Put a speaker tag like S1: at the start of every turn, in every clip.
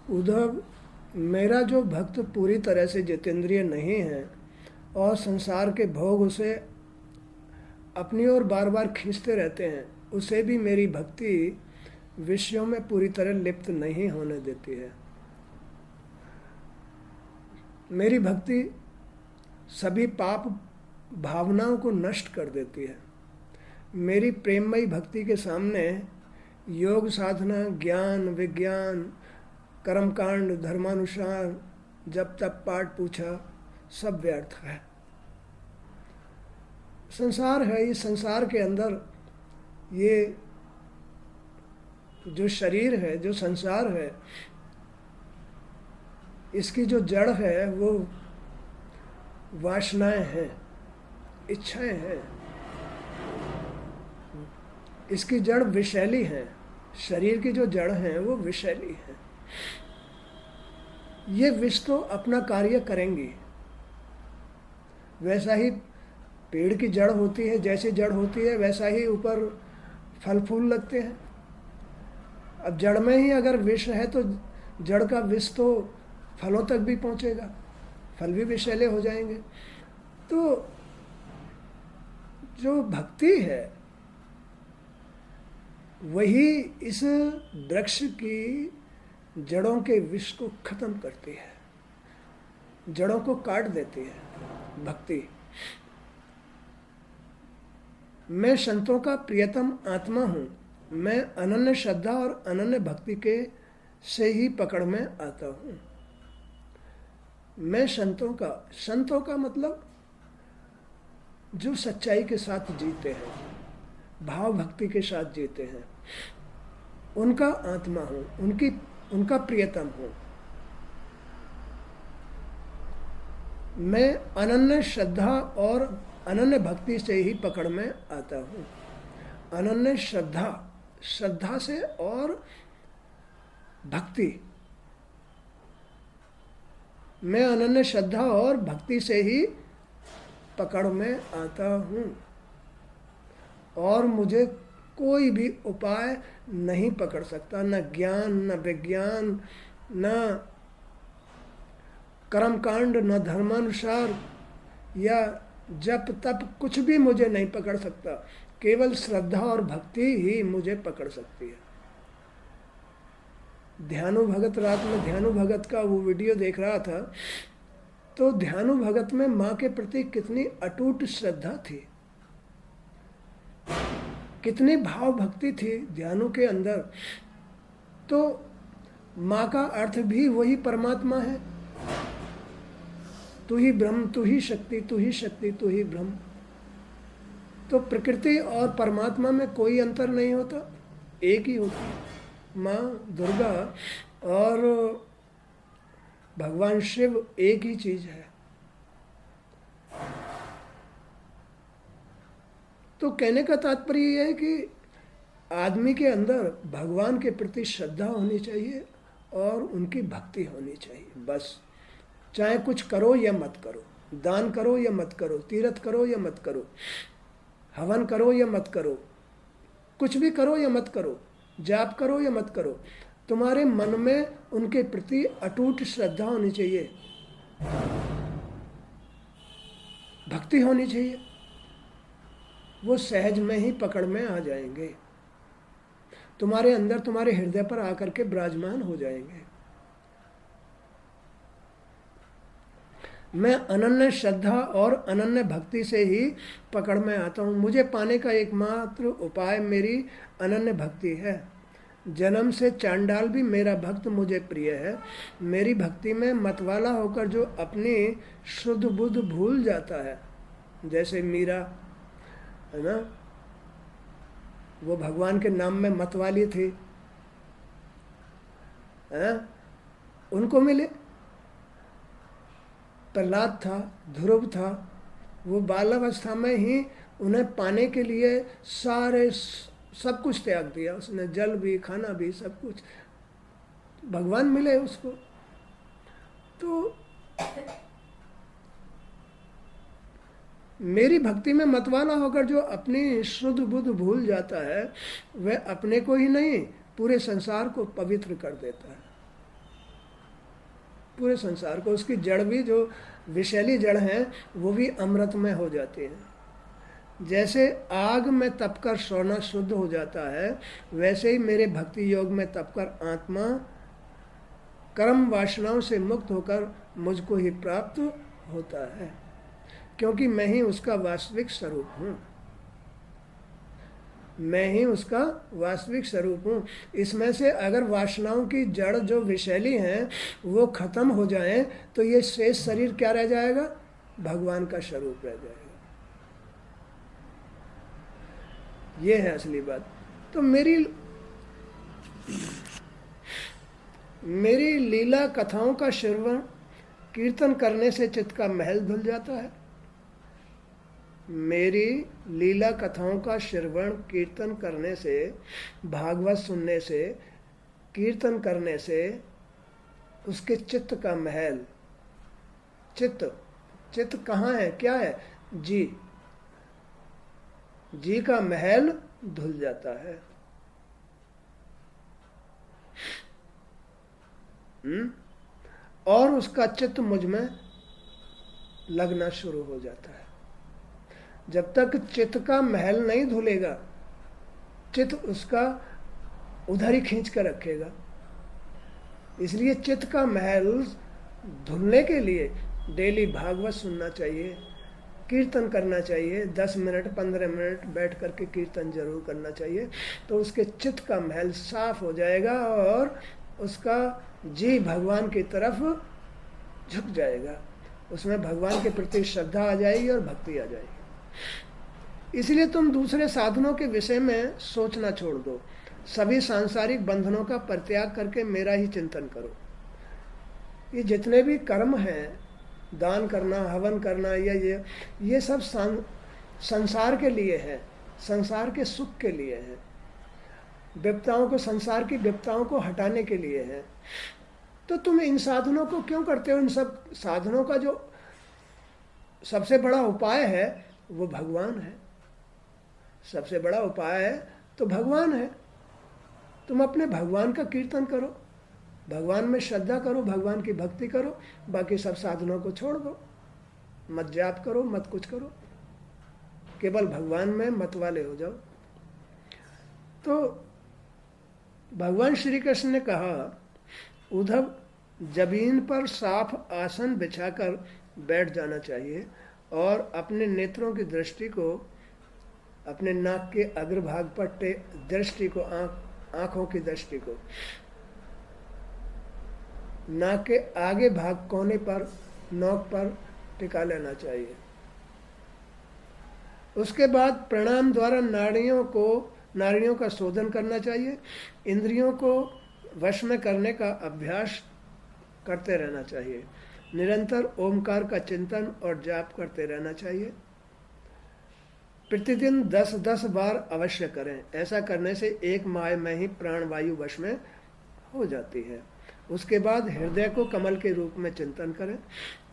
S1: उद्धव, मेरा जो भक्त पूरी तरह से जितेंद्रिय नहीं है और संसार के भोग उसे अपनी ओर बार बार खींचते रहते हैं, उसे भी मेरी भक्ति विषयों में पूरी तरह लिप्त नहीं होने देती है। मेरी भक्ति सभी पाप भावनाओं को नष्ट कर देती है। मेरी प्रेममयी भक्ति के सामने योग साधना, ज्ञान, विज्ञान, कर्मकांड, धर्मानुसार, जब तब पाठ पूछा, सब व्यर्थ है। संसार है, इस संसार के अंदर ये जो शरीर है, जो संसार है, इसकी जो जड़ है वो वासनाएं हैं, इच्छाएं हैं। इसकी जड़ विषैली है। शरीर की जो जड़ है वो विषैली है। ये विष तो अपना कार्य करेंगी। वैसा ही पेड़ की जड़ होती है, जैसी जड़ होती है वैसा ही ऊपर फल फूल लगते हैं। अब जड़ में ही अगर विष है तो जड़ का विष तो फलों तक भी पहुंचेगा, फल भी विषैले हो जाएंगे। तो जो भक्ति है वही इस वृक्ष की जड़ों के विष को खत्म करती है, जड़ों को काट देती है भक्ति। मैं संतों का प्रियतम आत्मा हूँ। मैं अनन्य श्रद्धा और अनन्य भक्ति के से ही पकड़ में आता हूँ। मैं संतों का मतलब जो सच्चाई के साथ जीते हैं, भाव भक्ति के साथ जीते हैं, उनका आत्मा हूँ, उनका प्रियतम हूँ। मैं अनन्य श्रद्धा और अनन्य भक्ति से ही पकड़ में आता हूँ। अनन्य श्रद्धा से और भक्ति, मैं अनन्य श्रद्धा और भक्ति से ही पकड़ में आता हूँ और मुझे कोई भी उपाय नहीं पकड़ सकता। न ज्ञान, न विज्ञान, न कर्मकांड, न धर्मानुसार या जप तप, कुछ भी मुझे नहीं पकड़ सकता। केवल श्रद्धा और भक्ति ही मुझे पकड़ सकती है। ध्यानु भगत, रात में ध्यानु भगत का वो वीडियो देख रहा था, तो ध्यानु भगत में माँ के प्रति कितनी अटूट श्रद्धा थी, कितनी भाव भक्ति थी ध्यानु के अंदर। तो माँ का अर्थ भी वही परमात्मा है। तू ही ब्रह्म, तू ही शक्ति, तू ही शक्ति, तू ही ब्रह्म। तो प्रकृति और परमात्मा में कोई अंतर नहीं होता, एक ही होती है। माँ दुर्गा और भगवान शिव एक ही चीज है। तो कहने का तात्पर्य यह है कि आदमी के अंदर भगवान के प्रति श्रद्धा होनी चाहिए और उनकी भक्ति होनी चाहिए, बस। चाहे कुछ करो या मत करो, दान करो या मत करो, तीर्थ करो या मत करो, हवन करो या मत करो, कुछ भी करो या मत करो, जाप करो या मत करो, तुम्हारे मन में उनके प्रति अटूट श्रद्धा होनी चाहिए, भक्ति होनी चाहिए। वो सहज में ही पकड़ में आ जाएंगे, तुम्हारे अंदर, तुम्हारे हृदय पर आकर के विराजमान हो जाएंगे। मैं अनन्य श्रद्धा और अनन्य भक्ति से ही पकड़ में आता हूँ। मुझे पाने का एकमात्र उपाय मेरी अनन्य भक्ति है। जन्म से चांडाल भी मेरा भक्त मुझे प्रिय है। मेरी भक्ति में मतवाला होकर जो अपनी शुद्ध बुद्ध भूल जाता है, जैसे मीरा है ना, वो भगवान के नाम में मतवाली थी, है? उनको मिले। प्रहलाद था, ध्रुव था, वो बालावस्था में ही उन्हें पाने के लिए सब कुछ त्याग दिया उसने, जल भी, खाना भी, सब कुछ। भगवान मिले उसको। तो मेरी भक्ति में मतवाला होकर जो अपनी शुद्ध बुद्ध भूल जाता है, वह अपने को ही नहीं पूरे संसार को पवित्र कर देता है। पूरे संसार को। उसकी जड़ भी, जो विषैली जड़ हैं, वो भी अमृतमय हो जाती हैं। जैसे आग में तपकर सोना शुद्ध हो जाता है, वैसे ही मेरे भक्ति योग में तपकर आत्मा कर्म वासनाओं से मुक्त होकर मुझको ही प्राप्त होता है, क्योंकि मैं ही उसका वास्तविक स्वरूप हूँ। मैं ही उसका वास्तविक स्वरूप हूँ। इसमें से अगर वासनाओं की जड़ जो विषैली हैं वो खत्म हो जाएं, तो ये शेष शरीर क्या रह जाएगा? भगवान का स्वरूप रह जाएगा। ये है असली बात। तो मेरी लीला कथाओं का श्रवण कीर्तन करने से चित्त का महल धुल जाता है। मेरी लीला कथाओं का श्रवण कीर्तन करने से, भागवत सुनने से, कीर्तन करने से उसके चित्त का महल, चित्त कहाँ है, क्या है? जी का महल धुल जाता है। और उसका चित्त मुझ में लगना शुरू हो जाता है। जब तक चित्त का महल नहीं धुलेगा, चित्त उसका उधर ही खींच कर रखेगा। इसलिए चित्त का महल धुलने के लिए डेली भागवत सुनना चाहिए, कीर्तन करना चाहिए। 10 मिनट 15 मिनट बैठ करके कीर्तन जरूर करना चाहिए, तो उसके चित्त का महल साफ हो जाएगा और उसका जी भगवान की तरफ झुक जाएगा। उसमें भगवान के प्रति श्रद्धा आ जाएगी और भक्ति आ जाएगी। इसलिए तुम दूसरे साधनों के विषय में सोचना छोड़ दो। सभी सांसारिक बंधनों का परित्याग करके मेरा ही चिंतन करो। ये जितने भी कर्म हैं, दान करना, हवन करना, या ये सब संसार के लिए है, संसार के सुख के लिए है, विपदाओं को, संसार की विपदाओं को हटाने के लिए है। तो तुम इन साधनों को क्यों करते हो? इन सब साधनों का जो सबसे बड़ा उपाय है वो भगवान है। सबसे बड़ा उपाय है तो भगवान है। तुम अपने भगवान का कीर्तन करो, भगवान में श्रद्धा करो, भगवान की भक्ति करो, बाकी सब साधनों को छोड़ दो। मत जाप करो, मत कुछ करो, केवल भगवान में मत वाले हो जाओ। तो भगवान श्री कृष्ण ने कहा, उद्धव, जमीन पर साफ आसन बिछाकर बैठ जाना चाहिए और अपने नेत्रों की दृष्टि को, अपने नाक के अग्रभाग पर दृष्टि को, आंखों की दृष्टि को नाक के आगे भाग कोने पर, नोक पर टिका लेना चाहिए। उसके बाद प्राणायाम द्वारा नाड़ियों का शोधन करना चाहिए। इंद्रियों को वश में करने का अभ्यास करते रहना चाहिए। निरंतर ओमकार का चिंतन और जाप करते रहना चाहिए। प्रतिदिन 10-10 बार अवश्य करें। ऐसा करने से 1 माह में ही प्राणवायु वश में हो जाती है। उसके बाद हृदय को कमल के रूप में चिंतन करें।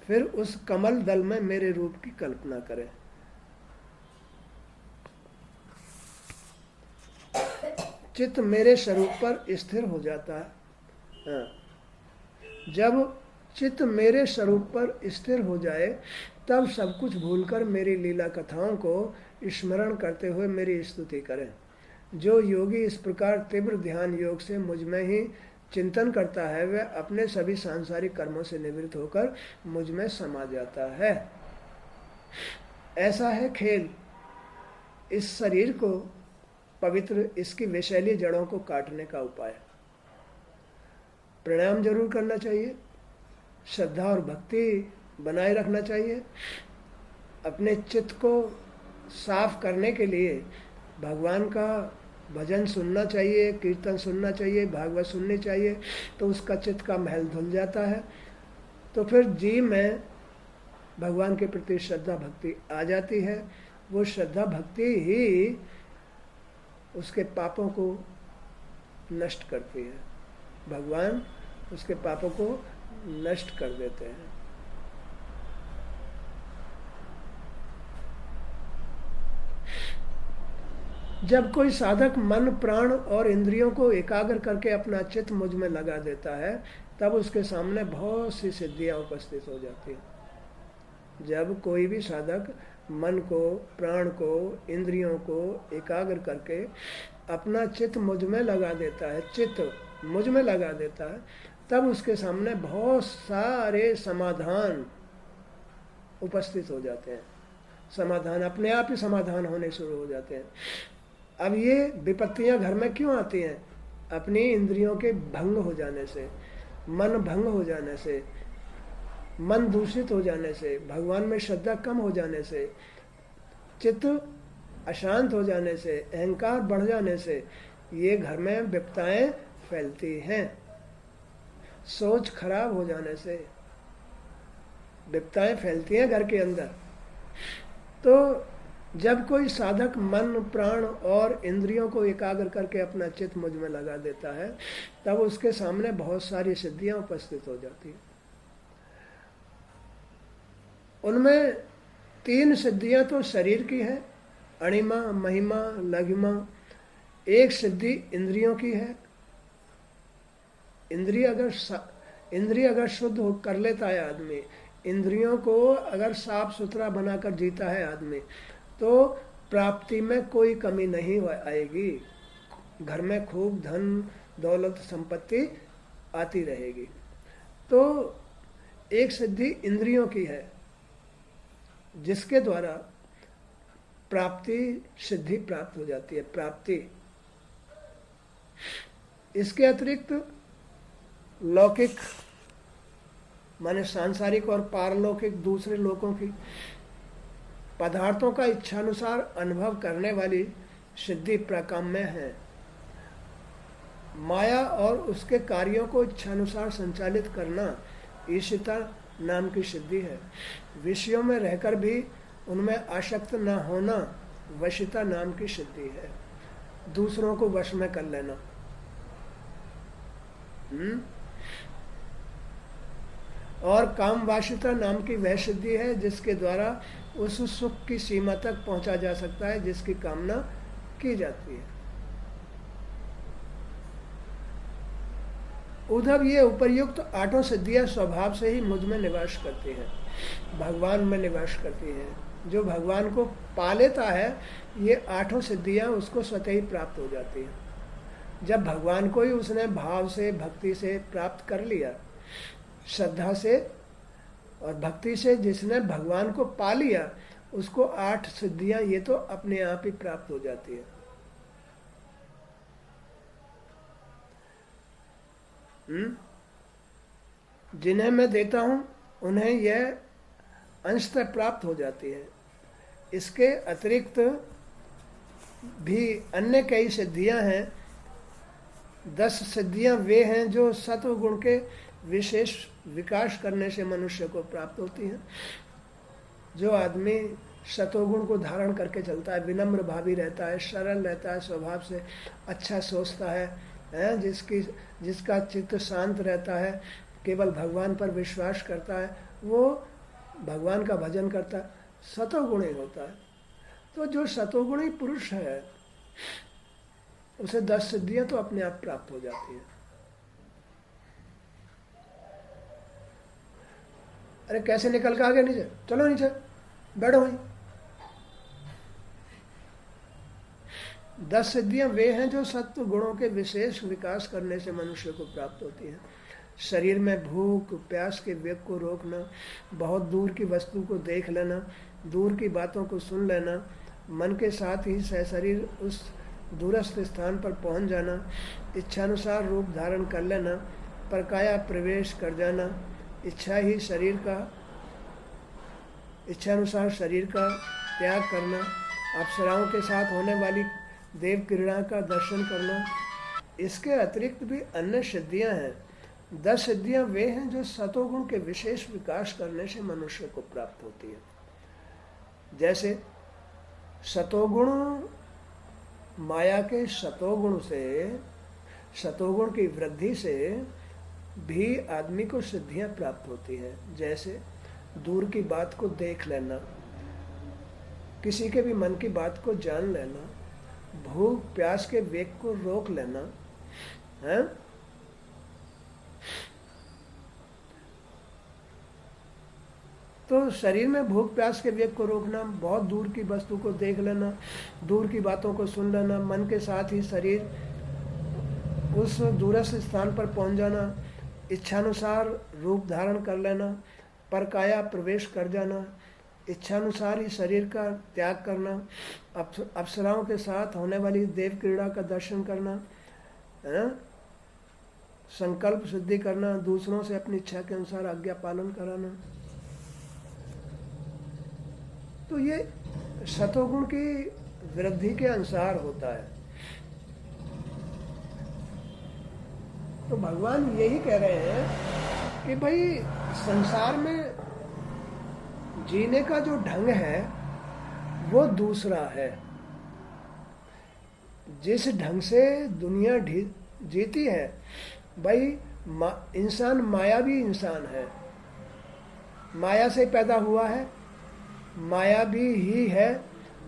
S1: फिर उस कमल दल में मेरे रूप की कल्पना करें। चित्त मेरे स्वरूप पर स्थिर हो जाता है। जब चित्त मेरे स्वरूप पर स्थिर हो जाए, तब सब कुछ भूलकर मेरी लीला कथाओं को स्मरण करते हुए मेरी स्तुति करें। जो योगी इस प्रकार तीव्र ध्यान योग से मुझ में ही चिंतन करता है, वह अपने सभी सांसारिक कर्मों से निवृत्त होकर मुझ में समा जाता है। ऐसा है खेल। इस शरीर को पवित्र, इसकी विषैली जड़ों को काटने का उपाय। प्राणायाम जरूर करना चाहिए, श्रद्धा और भक्ति बनाए रखना चाहिए। अपने चित्त को साफ करने के लिए भगवान का भजन सुनना चाहिए, कीर्तन सुनना चाहिए, भागवत सुननी चाहिए, तो उसका चित्त का महल धुल जाता है। तो फिर जी में भगवान के प्रति श्रद्धा भक्ति आ जाती है। वो श्रद्धा भक्ति ही उसके पापों को नष्ट करती है। भगवान उसके पापों को नष्ट कर देते हैं। जब कोई साधक मन, प्राण और इंद्रियों को एकाग्र करके अपना चित्त मुझ में लगा देता है, तब उसके सामने बहुत सी सिद्धियां उपस्थित हो जाती हैं। जब कोई भी साधक मन को, प्राण को, इंद्रियों को एकाग्र करके अपना चित्त मुझ में लगा देता है, चित्त मुझ में लगा देता है, तब उसके सामने बहुत सारे समाधान उपस्थित हो जाते हैं। समाधान अपने आप ही समाधान होने शुरू हो जाते हैं। अब ये विपत्तियां घर में क्यों आती हैं? अपनी इंद्रियों के भंग हो जाने से, मन भंग हो जाने से, मन दूषित हो जाने से, भगवान में श्रद्धा कम हो जाने से, चित्त अशांत हो जाने से, अहंकार बढ़ जाने से ये घर में विपत्ताएं फैलती हैं। सोच खराब हो जाने से विपत्ताएं फैलती हैं घर के अंदर। तो जब कोई साधक मन, प्राण और इंद्रियों को एकाग्र करके अपना चित्त मुझ में लगा देता है, तब उसके सामने बहुत सारी सिद्धियां उपस्थित हो जाती हैं। उनमें 3 सिद्धियां तो शरीर की है, अणिमा, महिमा, लघिमा। एक सिद्धि इंद्रियों की है। इंद्रिय अगर शुद्ध कर लेता है आदमी, इंद्रियों को अगर साफ सुथरा बनाकर जीता है आदमी, तो प्राप्ति में कोई कमी नहीं आएगी। घर में खूब धन दौलत संपत्ति आती रहेगी। तो एक सिद्धि इंद्रियों की है जिसके द्वारा प्राप्ति सिद्धि प्राप्त हो जाती है, प्राप्ति। इसके अतिरिक्त लौकिक माने सांसारिक और पारलौकिक दूसरे लोगों की पदार्थों का इच्छानुसार अनुभव करने वाली सिद्धि प्राकाम्य है। माया और उसके कार्यों को इच्छानुसार संचालित करना ईशिता नाम की सिद्धि है। विषयों में रहकर भी उनमें आसक्त न होना वशिता नाम की सिद्धि है। दूसरों को वश में कर लेना। और काम वाशिता नाम की वह सिद्धि है जिसके द्वारा उस सुख की सीमा तक पहुंचा जा सकता है जिसकी कामना की जाती है। उधर ये उपर्युक्त 8 सिद्धियां स्वभाव से ही मुझ में निवास करती हैं, भगवान में निवास करती हैं। जो भगवान को पा लेता है, ये 8 सिद्धियां उसको स्वतः ही प्राप्त हो जाती हैं। जब भगवान को ही उसने भाव से, भक्ति से प्राप्त कर लिया, श्रद्धा से और भक्ति से जिसने भगवान को पा लिया, उसको 8 सिद्धियां ये तो अपने आप ही प्राप्त हो जाती है। जिन्हें मैं देता हूं उन्हें यह अंशतः प्राप्त हो जाती है। इसके अतिरिक्त भी अन्य कई सिद्धियां हैं। 10 सिद्धियां वे हैं जो सत्व गुण के विशेष विकास करने से मनुष्य को प्राप्त होती हैं। जो आदमी सतोगुण को धारण करके चलता है, विनम्र भावी रहता है, सरल रहता है, स्वभाव से अच्छा सोचता है, जिसका चित्त शांत रहता है, केवल भगवान पर विश्वास करता है, वो भगवान का भजन करता है, सतोगुणी होता है। तो जो सतोगुणी पुरुष है उसे 10 सिद्धियां तो अपने आप प्राप्त हो जाती है। अरे कैसे निकल के आ गए नीचे? चलो नीचे बैठो वहीं। 10 सिद्धियां वे हैं जो सत्व गुणों के विशेष विकास करने से मनुष्य को प्राप्त होती हैं। शरीर में भूख प्यास के वेग को रोकना, बहुत दूर की वस्तु को देख लेना, दूर की बातों को सुन लेना, मन के साथ ही सशरीर उस दूरस्थ स्थान पर पहुंच जाना, इच्छानुसार रूप धारण कर लेना, परकाया प्रवेश कर जाना, इच्छानुसार शरीर का त्याग करना, अप्सराओं के साथ होने वाली देव क्रीड़ा का दर्शन करना। इसके अतिरिक्त भी अन्य सिद्धियां हैं। 10 सिद्धियां वे हैं जो सतोगुण के विशेष विकास करने से मनुष्य को प्राप्त होती है। जैसे सतोगुण, माया के सतोगुण से, सतोगुण की वृद्धि से भी आदमी को सिद्धियां प्राप्त होती हैं। जैसे दूर की बात को देख लेना, किसी के भी मन की बात को जान लेना, भूख प्यास के वेग को रोक लेना है, तो शरीर में भूख प्यास के वेग को रोकना, बहुत दूर की वस्तु को देख लेना, दूर की बातों को सुन लेना, मन के साथ ही शरीर उस दूरस्थ स्थान पर पहुंच जाना, इच्छानुसार रूप धारण कर लेना, परकाया प्रवेश कर जाना, इच्छानुसार ही शरीर का त्याग करना, अप्सराओं के साथ होने वाली देव क्रीड़ा का दर्शन करना, है? संकल्प सिद्धि करना, दूसरों से अपनी इच्छा के अनुसार आज्ञा पालन कराना। तो ये सतोगुण की वृद्धि के अनुसार होता है। तो भगवान यही कह रहे हैं कि भाई संसार में जीने का जो ढंग है वो दूसरा है। जिस ढंग से दुनिया जीती है, भाई इंसान मायावी इंसान है, माया से पैदा हुआ है, मायावी ही है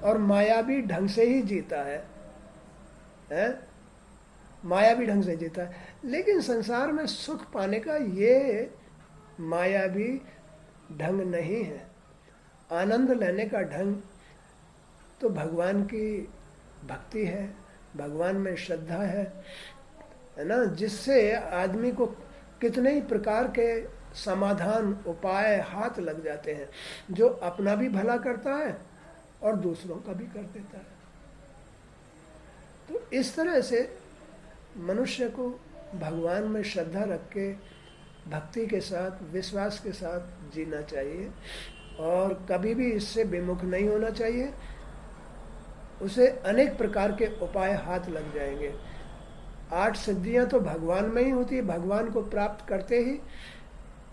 S1: और मायावी ढंग से ही जीता है? मायावी ढंग से जीता है। लेकिन संसार में सुख पाने का ये मायावी ढंग नहीं है। आनंद लेने का ढंग तो भगवान की भक्ति है, भगवान में श्रद्धा है ना, जिससे आदमी को कितने ही प्रकार के समाधान उपाय हाथ लग जाते हैं, जो अपना भी भला करता है और दूसरों का भी कर देता है। तो इस तरह से मनुष्य को भगवान में श्रद्धा रख के भक्ति के साथ, विश्वास के साथ जीना चाहिए और कभी भी इससे विमुख नहीं होना चाहिए। उसे अनेक प्रकार के उपाय हाथ लग जाएंगे। 8 सिद्धियां तो भगवान में ही होती है, भगवान को प्राप्त करते ही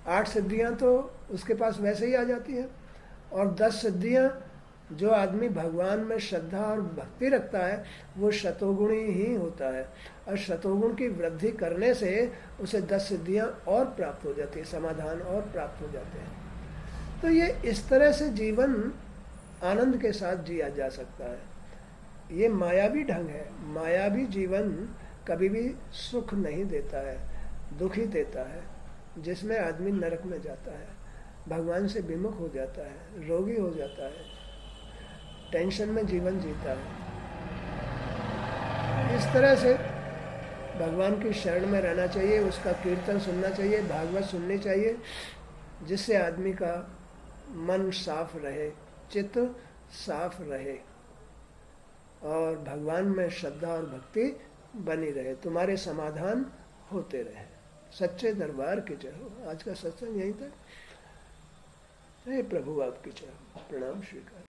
S1: 8 सिद्धियां तो उसके पास वैसे ही आ जाती हैं। और 10 सिद्धियां जो आदमी भगवान में श्रद्धा और भक्ति रखता है वो शतोगुणी ही होता है, और शतोगुण की वृद्धि करने से उसे 10 सिद्धियां और प्राप्त हो जाती है, समाधान और प्राप्त हो जाते हैं। तो ये इस तरह से जीवन आनंद के साथ जिया जा सकता है। ये मायावी ढंग है। मायावी जीवन कभी भी सुख नहीं देता है, दुखी देता है, जिसमें आदमी नरक में जाता है, भगवान से विमुख हो जाता है, रोगी हो जाता है, टेंशन में जीवन जीता है। इस तरह से भगवान की शरण में रहना चाहिए, उसका कीर्तन सुनना चाहिए, भागवत सुननी चाहिए, जिससे आदमी का मन साफ रहे, चित्त साफ रहे और भगवान में श्रद्धा और भक्ति बनी रहे, तुम्हारे समाधान होते रहे। सच्चे दरबार की जय हो। आज का सत्संग यहीं तक। हे प्रभु आपकी जय। प्रणाम स्वीकार।